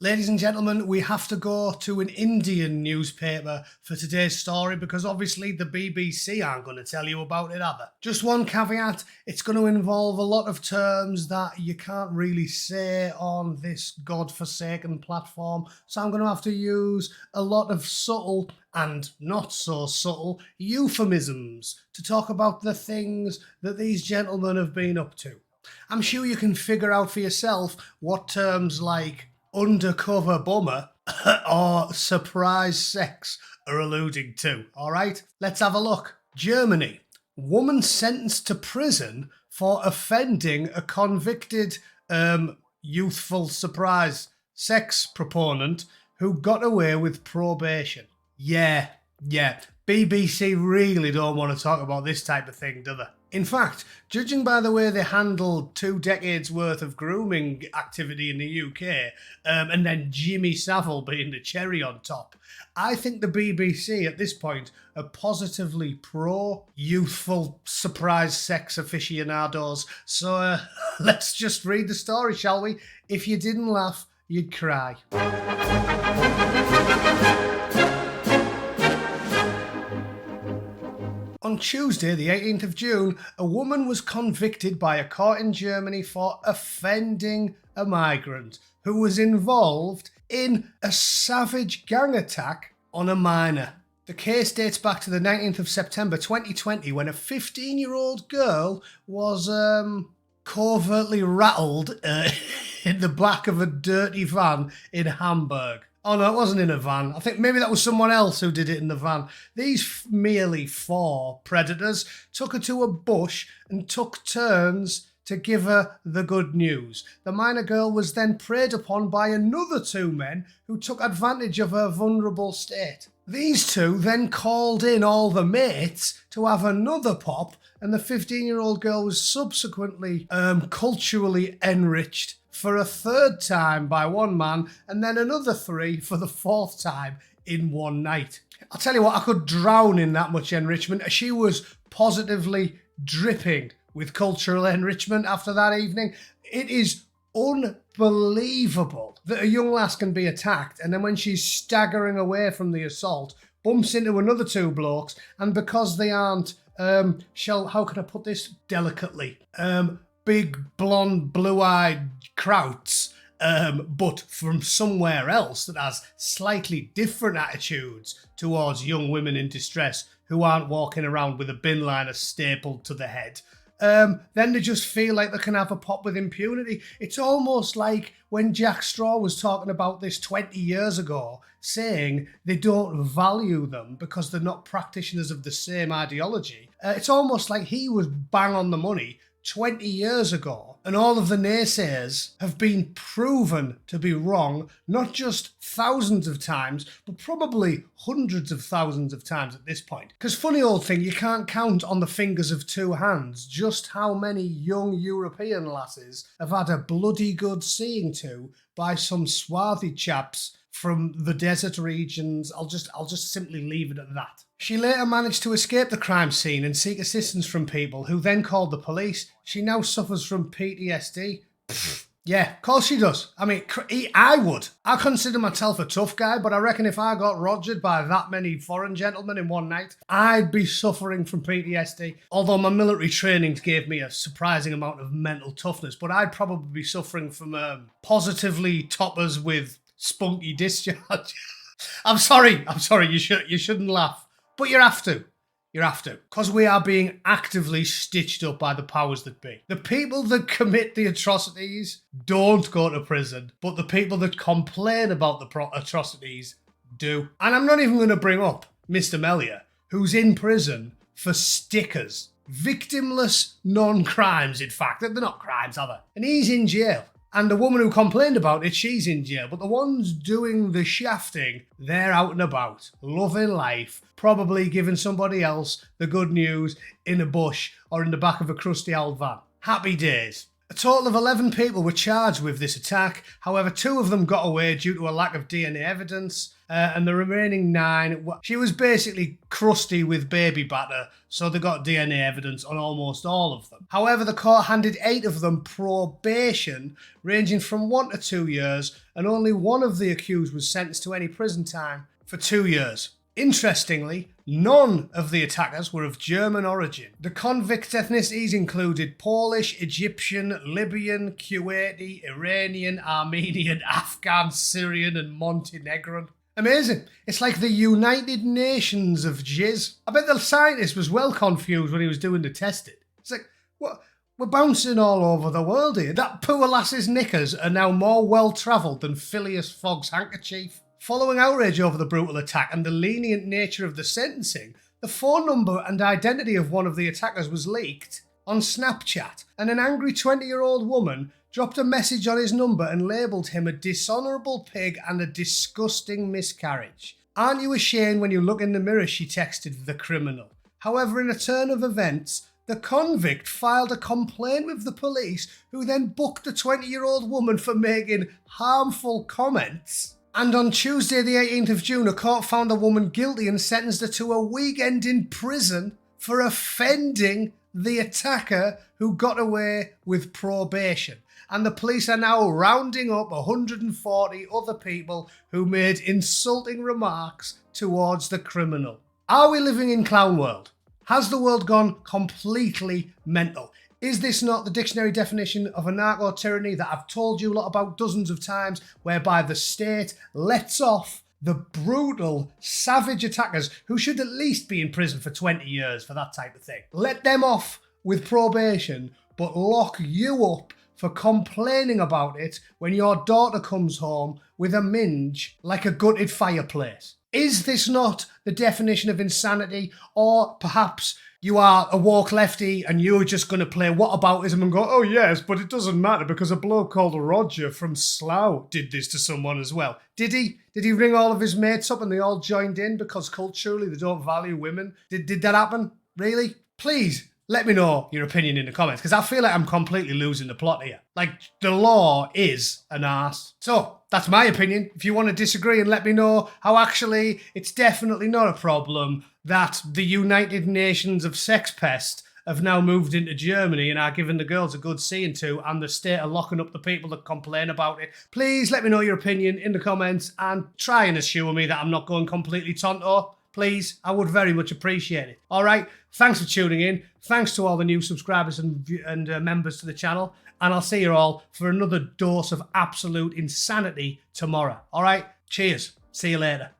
Ladies and gentlemen, we have to go to an Indian newspaper for today's story because obviously the BBC aren't going to tell you about it either. Just one caveat, it's going to involve a lot of terms that you can't really say on this godforsaken platform, so I'm going to have to use a lot of subtle and not so subtle euphemisms to talk about the things that these gentlemen have been up to. I'm sure you can figure out for yourself what terms like undercover bummer or surprise sex are alluding to, all right? Let's have a look. Germany. Woman sentenced to prison for offending a convicted youthful surprise sex proponent who got away with probation. Yeah. BBC really don't want to talk about this type of thing, do they? In fact, judging by the way they handled 2 decades worth of grooming activity in the UK, and then Jimmy Savile being the cherry on top, I think the BBC at this point are positively pro-youthful surprise sex aficionados. So let's just read the story, shall we? If you didn't laugh, you'd cry. On Tuesday, the 18th of June, a woman was convicted by a court in Germany for offending a migrant who was involved in a savage gang attack on a minor. The case dates back to the 19th of September 2020 when a 15-year-old girl was covertly rattled in the back of a dirty van in Hamburg. Oh no, it wasn't in a van. I think maybe that was someone else who did it in the van. These merely 4 predators took her to a bush and took turns to give her the good news. The minor girl was then preyed upon by another 2 men who took advantage of her vulnerable state. These 2 then called in all the mates to have another pop, and the 15-year-old girl was subsequently culturally enriched for a 3rd time by 1 man, and then another 3 for the 4th time in one night. I'll tell you what, I could drown in that much enrichment. She was positively dripping with cultural enrichment after that evening. It is unbelievable that a young lass can be attacked, and then when she's staggering away from the assault, bumps into another 2 blokes, and because they aren't, how can I put this delicately? Big, blonde, blue-eyed krauts, but from somewhere else that has slightly different attitudes towards young women in distress who aren't walking around with a bin liner stapled to the head. Then they just feel like they can have a pop with impunity. It's almost like when Jack Straw was talking about this 20 years ago, saying they don't value them because they're not practitioners of the same ideology. It's almost like he was bang on the money 20 years ago, and all of the naysayers have been proven to be wrong, not just thousands of times, but probably hundreds of thousands of times at this point. Because funny old thing, you can't count on the fingers of 2 hands just how many young European lasses have had a bloody good seeing to by some swarthy chaps from the desert regions. I'll just simply leave it at that. She later managed to escape the crime scene and seek assistance from people who then called the police. She now suffers from PTSD. Yeah, of course she does. I mean, I would. I consider myself a tough guy, but I reckon if I got rogered by that many foreign gentlemen in one night, I'd be suffering from PTSD. Although my military training gave me a surprising amount of mental toughness, but I'd probably be suffering from positively toppers with spunky discharge. I'm sorry. You shouldn't laugh. But you have to. Because we are being actively stitched up by the powers that be. The people that commit the atrocities don't go to prison, but the people that complain about the atrocities do. And I'm not even going to bring up Mr. Mellier, who's in prison for stickers. Victimless non-crimes, in fact. They're not crimes, are they? And he's in jail. And the woman who complained about it, she's in jail. But the ones doing the shafting, they're out and about, loving life, probably giving somebody else the good news in a bush or in the back of a crusty old van. Happy days. A total of 11 people were charged with this attack. However, 2 of them got away due to a lack of DNA evidence, and the remaining 9, she was basically crusty with baby batter, so they got DNA evidence on almost all of them. However, the court handed 8 of them probation, ranging from 1 to 2 years, and only 1 of the accused was sentenced to any prison time for 2 years. Interestingly, none of the attackers were of German origin. The convict ethnicities included Polish, Egyptian, Libyan, Kuwaiti, Iranian, Armenian, Afghan, Syrian, and Montenegrin. Amazing. It's like the United Nations of jizz. I bet the scientist was well confused when he was doing the testing. It's like, what? We're bouncing all over the world here. That poor lass's knickers are now more well-travelled than Phileas Fogg's handkerchief. Following outrage over the brutal attack and the lenient nature of the sentencing, the phone number and identity of one of the attackers was leaked on Snapchat, and an angry 20-year-old woman dropped a message on his number and labelled him a dishonourable pig and a disgusting miscarriage. Aren't you ashamed when you look in the mirror, she texted the criminal. However, in a turn of events, the convict filed a complaint with the police, who then booked the 20-year-old woman for making harmful comments. And on Tuesday the 18th of June, a court found the woman guilty and sentenced her to a weekend in prison for offending the attacker who got away with probation. And the police are now rounding up 140 other people who made insulting remarks towards the criminal. Are we living in clown world? Has the world gone completely mental? Is this not the dictionary definition of a narco-tyranny that I've told you a lot about dozens of times, whereby the state lets off the brutal, savage attackers who should at least be in prison for 20 years for that type of thing? Let them off with probation, but lock you up for complaining about it when your daughter comes home with a minge like a gutted fireplace. Is this not the definition of insanity? Or perhaps you are a woke lefty and you're just going to play whataboutism and go, oh yes, but it doesn't matter because a bloke called Roger from Slough did this to someone as well. Did he? Did he ring all of his mates up and they all joined in because culturally they don't value women? Did that happen? Really? Please let me know your opinion in the comments, because I feel like I'm completely losing the plot here. Like, the law is an arse. So, that's my opinion. If you want to disagree and let me know how actually it's definitely not a problem that the United Nations of Sex Pest have now moved into Germany and are giving the girls a good seeing to, and the state are locking up the people that complain about it. Please let me know your opinion in the comments and try and assure me that I'm not going completely tonto. Please, I would very much appreciate it. All right, thanks for tuning in. Thanks to all the new subscribers and members to the channel. And I'll see you all for another dose of absolute insanity tomorrow. All right, cheers. See you later.